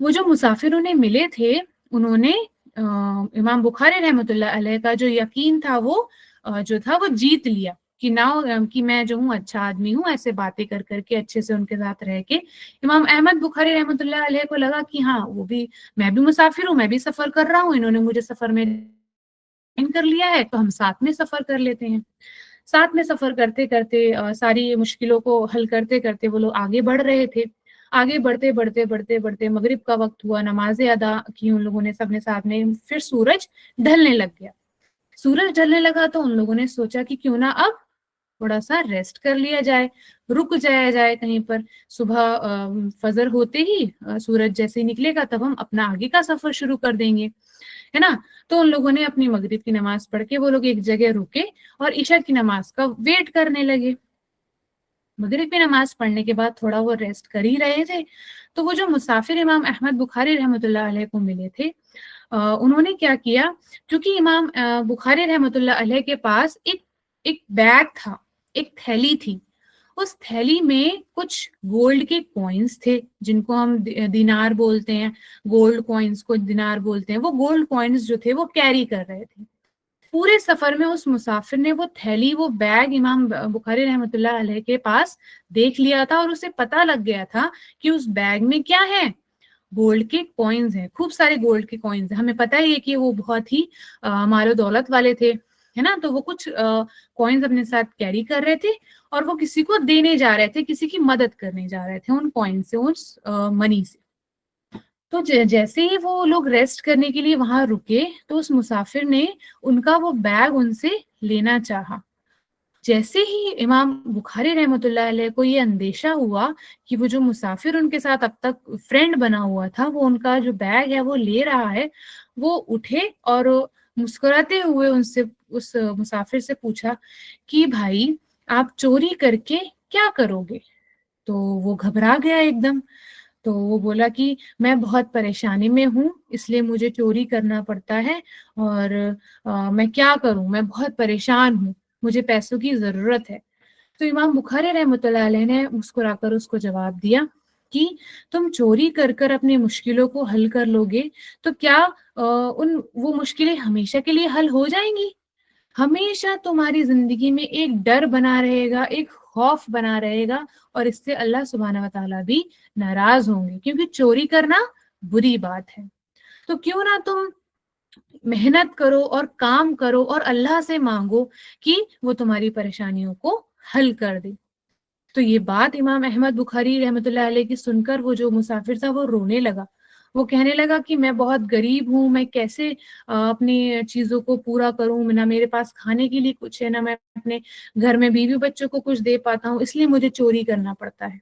A: वो जो मुसाफिर उन्हें मिले थे, उन्होंने इमाम बुखारी रहमतुल्लाह अलैह का जो यकीन था वो जो था वो जीत लिया कि ना, कि मैं जो हूँ अच्छा आदमी हूँ। ऐसे बातें कर करके अच्छे से उनके साथ रह के इमाम अहमद बुखारी रहमतुल्लाह अलैह को लगा कि हाँ, वो भी, मैं भी मुसाफिर हूँ, मैं भी सफर कर रहा हूँ, इन्होंने मुझे सफर में ज्वाइन कर लिया है, तो हम साथ में सफर कर लेते हैं। साथ में सफर करते करते सारी मुश्किलों को हल करते करते वो लोग आगे बढ़ रहे थे। आगे बढ़ते बढ़ते बढ़ते बढ़ते मगरिब का वक्त हुआ, नमाजें अदा की उन लोगों ने सबने साथ में। फिर सूरज ढलने लग गया। सूरज ढलने लगा तो उन लोगों ने सोचा कि क्यों ना अब थोड़ा सा रेस्ट कर लिया जाए, रुक जाया जाए कहीं पर। सुबह फजर होते ही सूरज जैसे ही निकलेगा तब हम अपना आगे का सफर शुरू कर देंगे, है ना। तो उन लोगों ने अपनी मगरिब की नमाज पढ़ के वो लोग एक जगह रुके और ईशा की नमाज का वेट करने लगे। मगरिब की नमाज पढ़ने के बाद थोड़ा वो रेस्ट कर ही रहे थे, तो वो जो मुसाफिर इमाम अहमद बुखारी रहमतुल्लाह अलैह को मिले थे, उन्होंने क्या किया, क्योंकि इमाम बुखारी रहमतुल्लाह अलैह के पास एक एक बैग था, एक थैली थी। उस थैली में कुछ गोल्ड के कॉइन्स थे, जिनको हम दिनार बोलते हैं, गोल्ड कॉइन्स को दिनार बोलते हैं। वो गोल्ड कॉइन्स जो थे वो कैरी कर रहे थे। पूरे सफर में उस मुसाफिर ने वो थैली, वो बैग इमाम बुखारी रहमतुल्लाह अलैह के पास देख लिया था और उसे पता लग गया था कि उस बैग में क्या है, गोल्ड के कॉइन्स हैं, खूब सारे गोल्ड के कॉइन्स हैं। हमें पता ही है कि वो बहुत ही मालो दौलत वाले थे, है ना। तो वो कुछ कॉइन्स अपने साथ कैरी कर रहे थे और वो किसी को देने जा रहे थे, किसी की मदद करने जा रहे थे उन कॉइन से, उस मनी से। तो जैसे ही वो लोग रेस्ट करने के लिए वहां रुके तो उस मुसाफिर ने उनका वो बैग उनसे लेना चाहा। जैसे ही इमाम बुखारी रहमतुल्लाह अलैह को ये अंदेशा हुआ कि वो जो मुसाफिर उनके साथ अब तक फ्रेंड बना हुआ था, वो उनका जो बैग है वो ले रहा है, वो उठे और मुस्कुराते हुए उनसे, उस मुसाफिर से पूछा कि भाई आप चोरी करके क्या करोगे। तो वो घबरा गया एकदम। तो वो बोला कि मैं बहुत परेशानी में हूँ, इसलिए मुझे चोरी करना पड़ता है और मैं क्या करूँ, मैं बहुत परेशान हूँ, मुझे पैसों की ज़रूरत है। तो इमाम बुखारी रहमतुल्लाह अलैह ने मुस्कुराकर उसको जवाब दिया कि तुम चोरी कर कर अपनी मुश्किलों को हल कर लोगे तो क्या उन वो मुश्किलें हमेशा के लिए हल हो जाएंगी? हमेशा तुम्हारी जिंदगी में एक डर बना रहेगा, एक खौफ बना रहेगा और इससे अल्लाह सुब्हानहू व तआला भी नाराज होंगे, क्योंकि चोरी करना बुरी बात है। तो क्यों ना तुम मेहनत करो और काम करो और अल्लाह से मांगो कि वो तुम्हारी परेशानियों को हल कर दे। तो ये बात इमाम अहमद बुखारी रहमतुल्लाह अलैह की सुनकर वो जो मुसाफिर था वो रोने लगा। वो कहने लगा कि मैं बहुत गरीब हूँ, मैं कैसे अपनी चीजों को पूरा करूँ, ना मेरे पास खाने के लिए कुछ है, ना मैं अपने घर में बीवी बच्चों को कुछ दे पाता हूँ, इसलिए मुझे चोरी करना पड़ता है।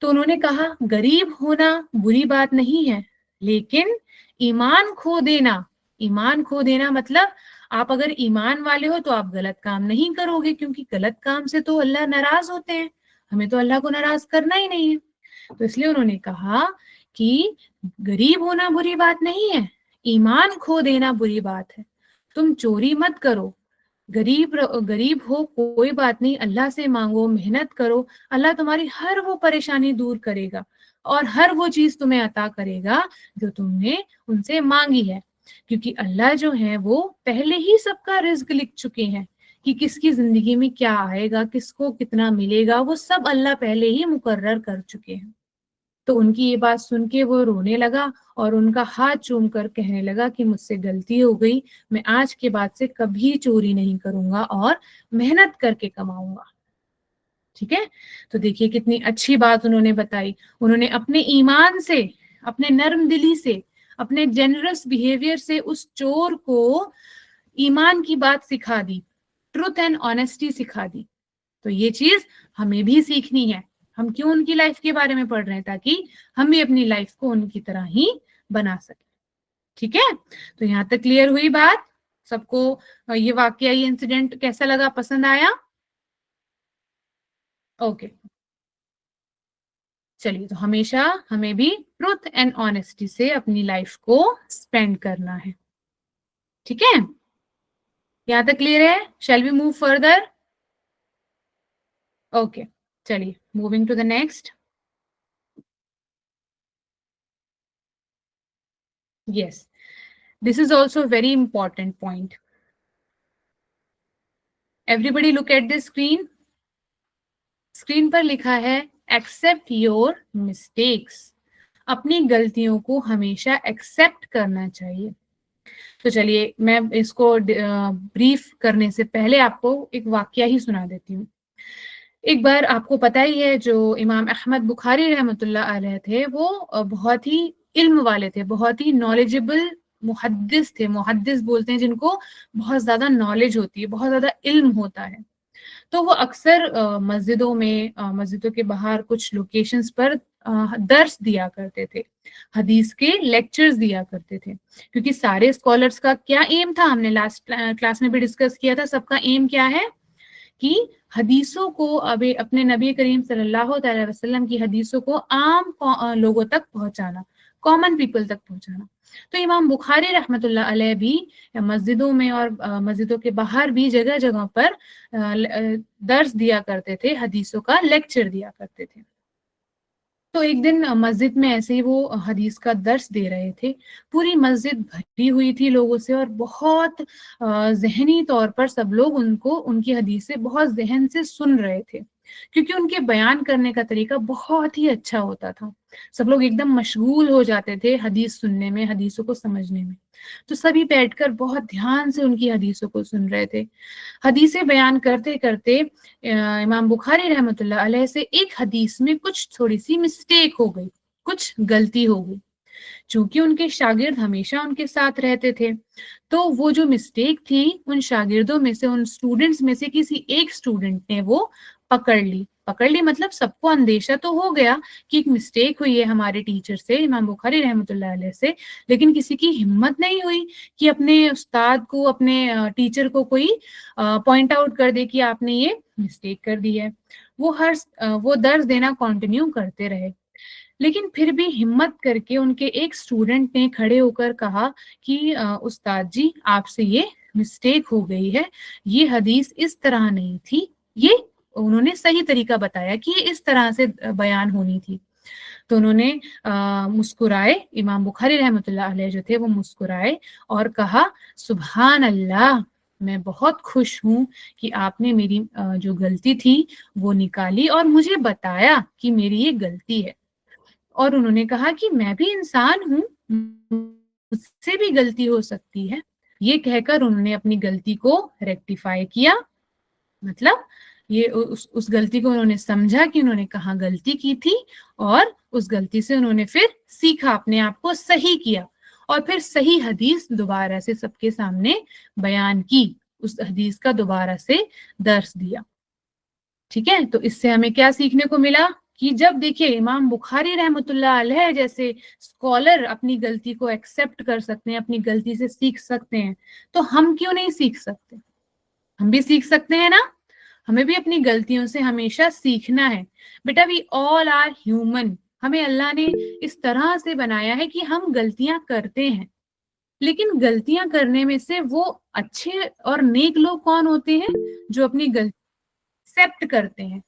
A: तो उन्होंने कहा गरीब होना बुरी बात नहीं है, लेकिन ईमान खो देना, ईमान खो देना मतलब आप अगर ईमान वाले हो तो आप गलत काम नहीं करोगे, क्योंकि गलत काम से तो अल्लाह नाराज होते हैं, हमें तो अल्लाह को नाराज करना ही नहीं है। तो इसलिए उन्होंने कहा कि गरीब होना बुरी बात नहीं है, ईमान खो देना बुरी बात है। तुम चोरी मत करो, गरीब हो कोई बात नहीं, अल्लाह से मांगो, मेहनत करो, अल्लाह तुम्हारी हर वो परेशानी दूर करेगा और हर वो चीज तुम्हें अता करेगा जो तुमने उनसे मांगी है, क्योंकि अल्लाह जो है वो पहले ही सबका रिज्क लिख चुके हैं कि किसकी जिंदगी में क्या आएगा, किसको कितना मिलेगा, वो सब अल्लाह पहले ही मुकर्रर कर चुके हैं। तो उनकी ये बात सुन के वो रोने लगा और उनका हाथ चूम कर कहने लगा कि मुझसे गलती हो गई, मैं आज के बाद से कभी चोरी नहीं करूंगा और मेहनत करके कमाऊंगा। ठीक है। तो देखिए कितनी अच्छी बात उन्होंने बताई। उन्होंने अपने ईमान से, अपने नर्म दिली से, अपने जेनरस बिहेवियर से उस चोर को ईमान की बात सिखा दी, ट्रुथ एंड ऑनेस्टी सिखा दी। तो ये चीज हमें भी सीखनी है। हम क्यों उनकी लाइफ के बारे में पढ़ रहे हैं? ताकि हम भी अपनी लाइफ को उनकी तरह ही बना सके। ठीक है। तो यहाँ तक क्लियर हुई बात सबको? ये वाकया, ये इंसिडेंट कैसा लगा, पसंद आया? ओके। चलिए, तो हमेशा हमें भी ट्रुथ एंड ऑनेस्टी से अपनी लाइफ को स्पेंड करना है। ठीक है। यहाँ तक क्लियर है? Shall we move further? Okay, चलिए moving to the next. Yes, this is also a very important point. Everybody look at the screen. Screen पर लिखा है एक्सेप्ट योर मिस्टेक्स। अपनी गलतियों को हमेशा एक्सेप्ट करना चाहिए। तो चलिए मैं इसको ब्रीफ करने से पहले आपको एक वाकया ही सुना देती हूँ। एक बार, आपको पता ही है, जो इमाम अहमद बुखारी रहमतुल्लाह अलैह थे वो बहुत ही इल्म वाले थे, बहुत ही नॉलेजेबल मुहद्दिस थे। मुहद्दिस बोलते हैं जिनको बहुत ज्यादा नॉलेज होती है, बहुत ज्यादा इल्म होता है। तो वो अक्सर मस्जिदों में, मस्जिदों के बाहर कुछ लोकेशंस पर दर्स दिया करते थे, हदीस के लेक्चर्स दिया करते थे। क्योंकि सारे स्कॉलर्स का क्या एम था, हमने लास्ट क्लास में भी डिस्कस किया था, सबका एम क्या है कि हदीसों को, अभी अपने नबी करीम सल्लल्लाहु अलैहि वसल्लम की हदीसों को आम लोगों तक पहुंचाना, कॉमन पीपल तक पहुंचाना। तो इमाम बुखारी रहमतुल्लाह अलैह भी मस्जिदों में और मस्जिदों के बाहर भी जगह जगह पर दर्स दिया करते थे, हदीसों का लेक्चर दिया करते थे। तो एक दिन मस्जिद में ऐसे ही वो हदीस का दर्स दे रहे थे। पूरी मस्जिद भरी हुई थी लोगों से और बहुत ज़हनी तौर पर सब लोग उनको उनकी हदीसें बहुत ज़हन से सुन रहे थे, क्योंकि उनके बयान करने का तरीका बहुत ही अच्छा होता था। सब लोग एकदम मशगूल हो जाते थे हदीस सुनने में, हदीसों को समझने में। तो सभी बैठकर बहुत ध्यान से उनकी हदीसों को सुन रहे थे। हदीसें बयान करते-करते इमाम बुखारी रहमतुल्लाह अलैह से एक हदीस में कुछ थोड़ी-सी मिस्टेक हो गई, कुछ गलती हो गई। चूँकि उनके शागिर्द हमेशा उनके साथ रहते थे, तो वो जो मिस्टेक थी उन शागिर्दों में से, उन स्टूडेंट्स में से किसी एक स्टूडेंट ने वो पकड़ ली। पकड़ ली मतलब सबको अंदेशा तो हो गया कि एक मिस्टेक हुई है हमारे टीचर से, इमाम बुखारी रहमतुल्लाह अलैह से, लेकिन किसी की हिम्मत नहीं हुई कि अपने उस्ताद को, अपने टीचर को कोई पॉइंट आउट कर दे कि आपने ये मिस्टेक कर दी है। वो दर्स देना कंटिन्यू करते रहे। लेकिन फिर भी हिम्मत करके उनके एक स्टूडेंट ने खड़े होकर कहा कि उस्ताद जी, आपसे ये मिस्टेक हो गई है, ये हदीस इस तरह नहीं थी, ये उन्होंने सही तरीका बताया कि ये इस तरह से बयान होनी थी। तो उन्होंने मुस्कुराए, इमाम बुखारी रहमतुल्लाह अलैह जो थे वो मुस्कुराए और कहा, सुभान अल्लाह, मैं बहुत खुश हूँ कि आपने मेरी जो गलती थी वो निकाली और मुझे बताया कि मेरी ये गलती है। और उन्होंने कहा कि मैं भी इंसान हूँ, मुझसे भी गलती हो सकती है। ये कहकर उन्होंने अपनी गलती को रेक्टिफाई किया, मतलब ये उस गलती को उन्होंने समझा कि उन्होंने कहाँ गलती की थी और उस गलती से उन्होंने फिर सीखा, अपने आप को सही किया और फिर सही हदीस दोबारा से सबके सामने बयान की, उस हदीस का दोबारा से दर्स दिया। ठीक है, तो इससे हमें क्या सीखने को मिला कि जब देखिए इमाम बुखारी रहमतुल्लाह अलैह जैसे स्कॉलर अपनी गलती को एक्सेप्ट कर सकते हैं, अपनी गलती से सीख सकते हैं, तो हम क्यों नहीं सीख सकते? हम भी सीख सकते हैं ना। हमें भी अपनी गलतियों से हमेशा सीखना है। बेटा, वी ऑल आर ह्यूमन। हमें अल्लाह ने इस तरह से बनाया है कि हम गलतियां करते हैं, लेकिन गलतियां करने में से वो अच्छे और नेक लोग कौन होते हैं? जो अपनी गलती एक्सेप्ट करते हैं,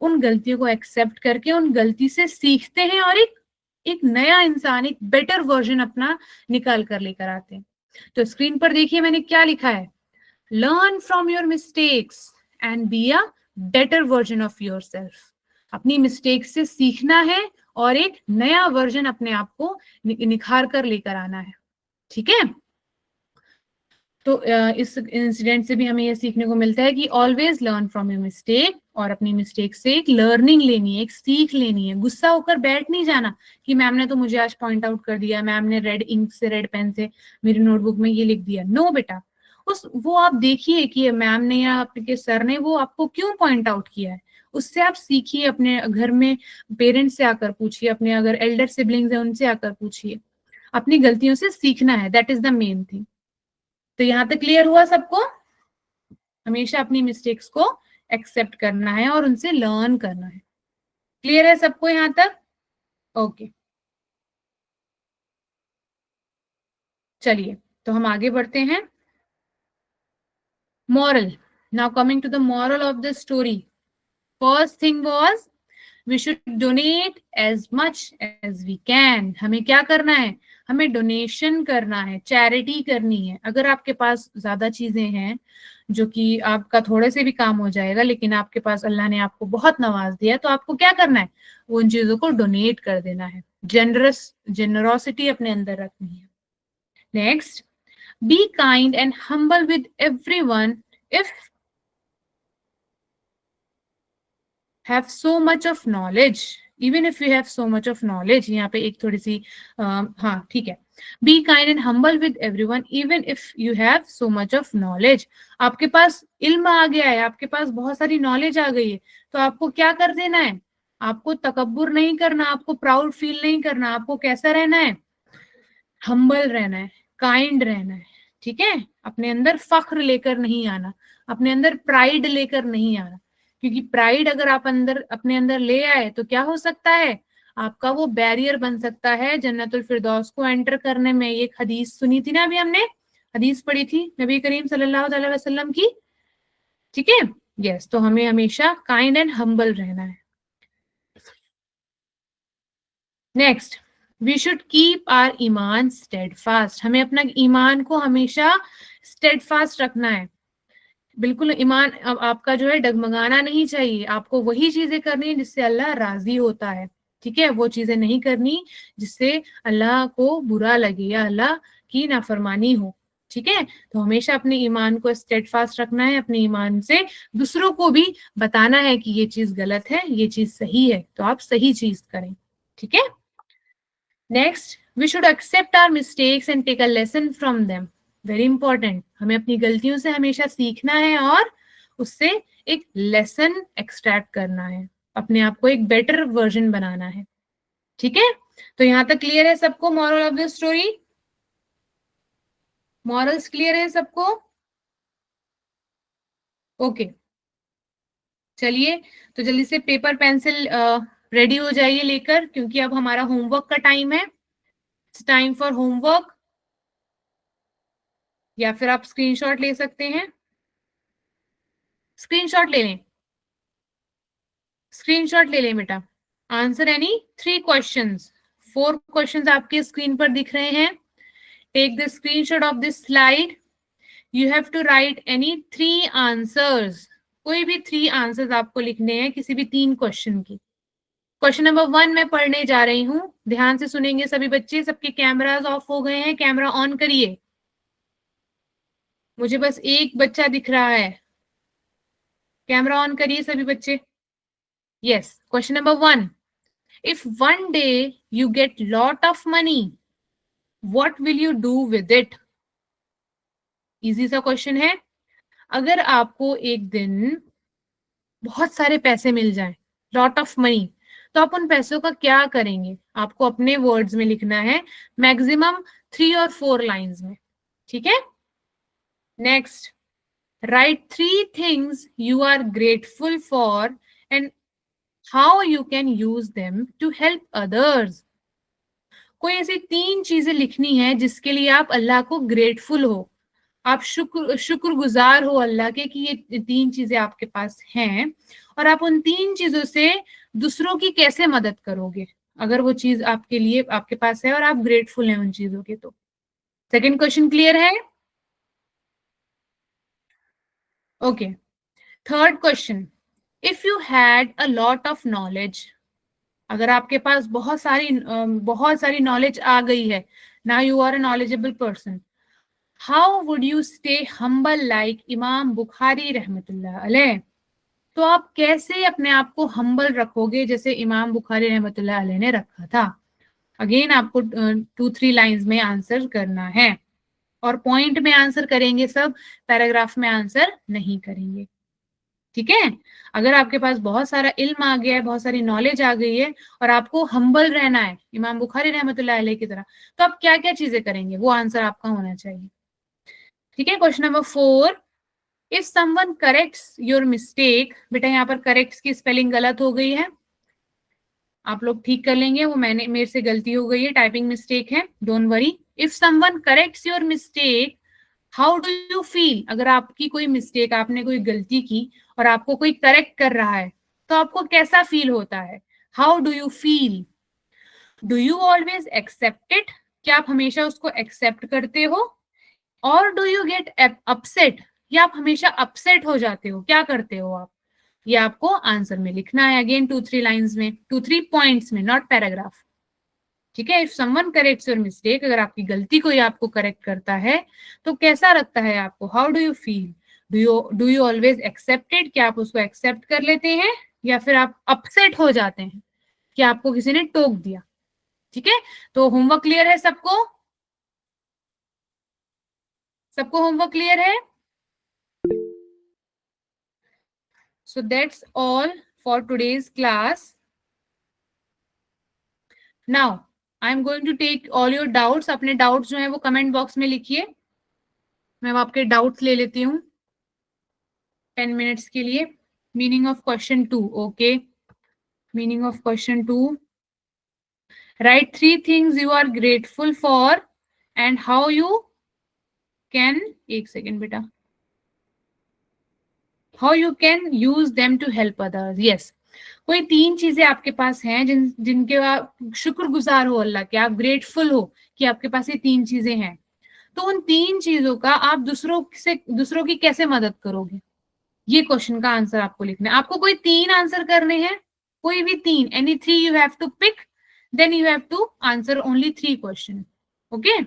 A: उन गलतियों को एक्सेप्ट करके उन गलती से सीखते हैं और एक एक नया इंसान, एक बेटर वर्जन अपना निकाल कर लेकर आते हैं। तो स्क्रीन पर देखिए मैंने क्या लिखा है, learn from your mistakes and be a better version of your self. अपनी मिस्टेक से सीखना है और एक नया वर्जन अपने आप को निखार कर लेकर आना है। ठीक है, तो इस इंसिडेंट से भी हमें यह सीखने को मिलता है कि always learn from your mistake, और अपनी मिस्टेक से एक लर्निंग लेनी है, एक सीख लेनी है। गुस्सा होकर बैठ नहीं जाना कि मैम ने तो मुझे आज पॉइंट आउट कर दिया, मैम ने रेड इंक से, रेड पेन से मेरी नोटबुक में ये लिख दिया। नो बेटा, वो आप देखिए कि मैम ने या आपके सर ने वो आपको क्यों पॉइंट आउट किया है, उससे आप सीखिए। अपने घर में पेरेंट्स से आकर पूछिए, अपने अगर एल्डर सिबलिंग्स है उनसे आकर पूछिए। अपनी गलतियों से सीखना है, that is the main thing. तो यहाँ तक क्लियर हुआ सबको? हमेशा अपनी मिस्टेक्स को एक्सेप्ट करना है और उनसे लर्न करना है। क्लियर है सबको यहाँ तक? ओके, चलिए तो हम आगे बढ़ते हैं। Moral, now coming to the moral of the story. First thing was we should donate as much as we can. हमें क्या करना है? हमें डोनेशन करना है, चैरिटी करनी है। अगर आपके पास ज्यादा चीजें हैं जो कि आपका थोड़े से भी काम हो जाएगा, लेकिन आपके पास अल्लाह ने आपको बहुत नवाज दिया, तो आपको क्या करना है? उन चीजों को डोनेट कर देना है। जेनरोसिटी अपने अंदर रखनी है। Next, be kind and humble with everyone if have so much of knowledge, even if you have so much of knowledge। यहाँ पे एक थोड़ी सी हाँ ठीक है, be kind and humble with everyone even if you have so much of knowledge। आपके पास इल्म आ गया है, आपके पास बहुत सारी नॉलेज आ गई है, तो आपको क्या कर देना है? आपको तकब्बुर नहीं करना, आपको प्राउड फील नहीं करना, आपको कैसा रहना है? हम्बल रहना है, काइंड रहना है। ठीक है, अपने अंदर फख्र लेकर नहीं आना, अपने अंदर प्राइड लेकर नहीं आना, क्योंकि प्राइड अगर आप अंदर अपने अंदर ले आए तो क्या हो सकता है? आपका वो बैरियर बन सकता है जन्नतुल फिरदौस को एंटर करने में। ये एक हदीस सुनी थी ना, अभी हमने हदीस पढ़ी थी नबी करीम सल्लल्लाहु अलैहि वसल्लम की। ठीक है, यस, तो हमें हमेशा काइंड एंड हम्बल रहना है। Next, we should keep our ईमान स्टेडफास्ट, हमें अपना ईमान को हमेशा स्टेडफास्ट रखना है। बिल्कुल ईमान अब आपका जो है डगमगाना नहीं चाहिए, आपको वही चीजें करनी है जिससे अल्लाह राजी होता है, ठीक है, वो चीजें नहीं करनी जिससे अल्लाह को बुरा लगे या अल्लाह की नाफरमानी हो, ठीक है। तो हमेशा अपने ईमान को स्टेडफास्ट रखना है, अपने ईमान से दूसरों को भी बताना है कि ये चीज गलत है, ये चीज सही है, तो आप सही चीज करें, ठीक है। Next, we should accept our mistakes and take a lesson from them, very important, हमें अपनी गलतियों से हमेशा सीखना है और उससे एक लेसन एक्सट्रैक्ट करना है, अपने आप को एक बेटर वर्जन बनाना है, ठीक है। तो यहां तक क्लियर है सबको moral of the story? Morals clear है सबको? ओके, चलिए, तो जल्दी से पेपर पेंसिल रेडी हो जाइए लेकर, क्योंकि अब हमारा होमवर्क का टाइम है। इट्स टाइम फॉर होमवर्क, या फिर आप स्क्रीनशॉट ले सकते हैं, स्क्रीनशॉट ले लें, स्क्रीनशॉट ले लें बेटा। आंसर एनी 3 क्वेश्चंस, 4 क्वेश्चंस आपके स्क्रीन पर दिख रहे हैं। Take the screenshot of this slide, you have to write any 3 answers, कोई भी 3 आंसर्स आपको लिखने हैं किसी भी 3 क्वेश्चन की। क्वेश्चन नंबर 1 मैं पढ़ने जा रही हूँ, ध्यान से सुनेंगे सभी बच्चे, सबके कैमरास ऑफ हो गए हैं, कैमरा ऑन करिए, मुझे बस एक बच्चा दिख रहा है, कैमरा ऑन करिए सभी बच्चे। Yes, question number 1, if one day you get lot of money, what will you do with it? Easy सा क्वेश्चन है। अगर आपको एक दिन बहुत सारे पैसे मिल जाएं, लॉट ऑफ मनी, तो आप उन पैसों का क्या करेंगे? आपको अपने वर्ड्स में लिखना है, मैक्सिमम 3 और 4 लाइंस में, ठीक है। Next, write 3 things you are grateful for and how you can use them to help others. कोई ऐसी 3 चीजें लिखनी है जिसके लिए आप अल्लाह को ग्रेटफुल हो, आप शुक्रगुजार हो अल्लाह के कि ये 3 चीजें आपके पास हैं, और आप उन 3 चीजों से दूसरों की कैसे मदद करोगे अगर वो चीज आपके लिए आपके पास है और आप ग्रेटफुल हैं उन चीजों के। तो सेकंड क्वेश्चन क्लियर है? Okay, third question, if you had a lot of knowledge, अगर आपके पास बहुत सारी नॉलेज आ गई है, now you are a knowledgeable person, how would you stay humble like इमाम बुखारी रहमतुल्लाह अलैह? तो आप कैसे अपने आप को हम्बल रखोगे जैसे इमाम बुखारी रहमतुल्लाह अलैह ने रखा था? अगेन आपको 2-3 लाइंस में आंसर करना है, और पॉइंट में आंसर करेंगे सब, पैराग्राफ में आंसर नहीं करेंगे, ठीक है। अगर आपके पास बहुत सारा इल्म आ गया है, बहुत सारी नॉलेज आ गई है, और आपको हम्बल रहना है इमाम बुखारी रहमतुल्लाह अलैह की तरह, तो आप क्या क्या चीजें करेंगे, वो आंसर आपका होना चाहिए, ठीक है। Question number 4, if someone corrects your mistake, बेटा यहाँ पर करेक्ट्स की स्पेलिंग गलत हो गई है, आप लोग ठीक कर लेंगे, वो मेरे से गलती हो गई है, टाइपिंग मिस्टेक है, don't worry. If someone corrects your mistake, how do you feel? अगर आपकी कोई मिस्टेक, आपने कोई गलती की और आपको कोई करेक्ट कर रहा है, तो आपको कैसा फील होता है? How do you feel? Do you always accept it? क्या आप हमेशा उसको एक्सेप्ट करते हो? और डू यू गेट अपसेट? या आप हमेशा अपसेट हो जाते हो, क्या करते हो आप? ये आपको आंसर में लिखना है, अगेन 2-3 लाइंस में, 2-3 पॉइंट्स में, नॉट पैराग्राफ, ठीक है। If someone corrects your mistake, अगर आपकी गलती कोई आपको करेक्ट करता है तो कैसा लगता है आपको? How do you feel? Do you always accept it? क्या आप उसको एक्सेप्ट कर लेते हैं, या फिर आप अपसेट हो जाते हैं कि आपको किसी ने टोक दिया, ठीक है। तो होमवर्क क्लियर है सबको? सबको होमवर्क क्लियर है? So that's all for today's class. Now I'm going to take all your doubts. अपने doubts जो हैं वो कमेंट बॉक्स में लिखिए, मैं आपके डाउट्स ले लेती हूँ 10 मिनट्स के लिए। Meaning of question 2, okay, meaning of question 2, write 3 things you are grateful for and how you can, एक सेकेंड बेटा, how you can use them to help others. Yes, कोई 3 चीजें आपके पास हैं जिनके आप शुक्रगुजार हो अल्लाह के, आप ग्रेटफुल हो कि आपके पास ये 3 चीजें हैं। तो उन 3 चीजों का आप दूसरों की कैसे मदद करोगे? ये क्वेश्चन का आंसर आपको लिखना है। आपको कोई 3 आंसर करने हैं, कोई भी 3, any 3 you have to pick, then you have to answer only 3 question. Okay?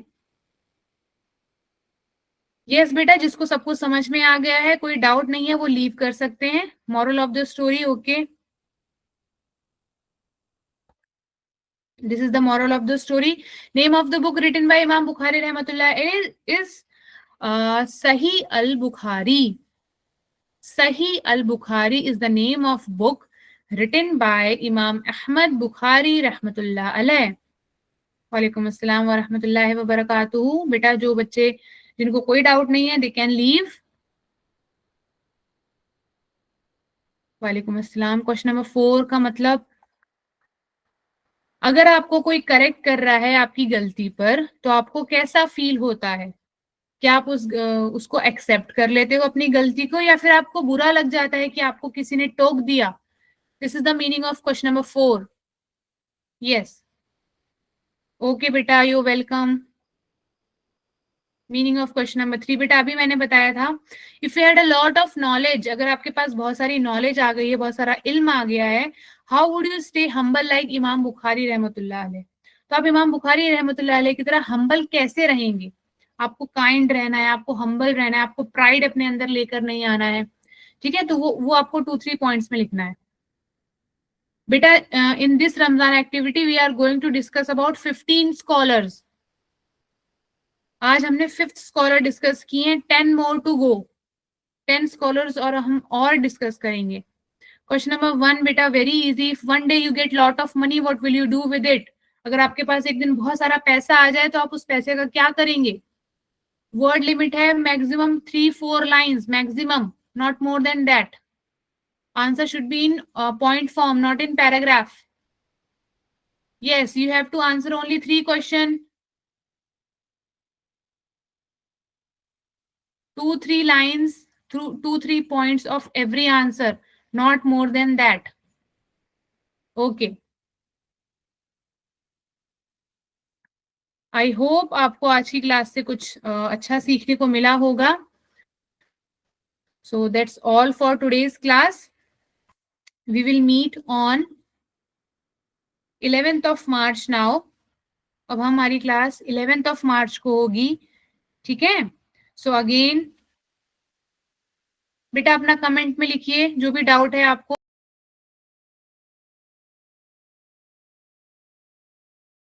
A: Yes बेटा, जिसको सब कुछ समझ में आ गया है, कोई डाउट नहीं है, वो लीव कर सकते हैं। Moral of the story, okay, this is the moral of the story. Name of the book written by Imam Bukhari rahmatullah is Sahih al-Bukhari. Sahih al-Bukhari is the name of book written by Imam Ahmad Bukhari rahmatullah alayh. वालेकुम अस्सलाम व रहमतुल्लाहि व बरकातुहू। बेटा जो बच्चे जिनको कोई डाउट नहीं है, दे कैन लीव। वालेकुम अस्सलाम। क्वेश्चन नंबर 4 का मतलब, अगर आपको कोई करेक्ट कर रहा है आपकी गलती पर, तो आपको कैसा फील होता है? क्या आप उसको एक्सेप्ट कर लेते हो अपनी गलती को, या फिर आपको बुरा लग जाता है कि आपको किसी ने टोक दिया? This is the meaning of question number 4। Yes, okay बेटा, you welcome. Meaning of question number 3 बेटा अभी मैंने बताया था, if you had a lot of knowledge, अगर आपके पास बहुत सारी नॉलेज आ गई है, बहुत सारा इल्म आ गया है, how would you stay humble like इमाम बुखारी रहमतुल्लाह अलैह? तो आप इमाम बुखारी रहमतुल्लाह अलैह की तरह हम्बल कैसे रहेंगे? आपको काइंड रहना है, आपको हम्बल रहना है, आपको प्राइड अपने अंदर लेकर नहीं आना है। ठीक है, तो वो आपको 2-3 पॉइंट्स में लिखना है बेटा। In this Ramzan activity we are going to discuss about 15 scholars. आज हमने 5th स्कॉलर डिस्कस किए हैं, 10 मोर टू गो, 10 स्कॉलर्स और हम और डिस्कस करेंगे। क्वेश्चन नंबर 1 बेटा very easy, if one day you get lot of money what will you do with it? अगर आपके पास एक दिन बहुत सारा पैसा आ जाए तो आप उस पैसे का क्या करेंगे? वर्ड लिमिट है maximum 3-4 lines, maximum, not more than that. Answer should be in point form, not in paragraph. yes, you have to answer only 3 question, 2-3 lines, 2-3 points of every answer, not more than that. Okay, I hope आपको आज की class से कुछ अच्छा सीखने को मिला होगा। So that's all for today's class. We will meet on 11th of March now. अब हमारी क्लास 11th of March को होगी, ठीक है? सो अगेन बेटा अपना कमेंट में लिखिए जो भी डाउट है आपको।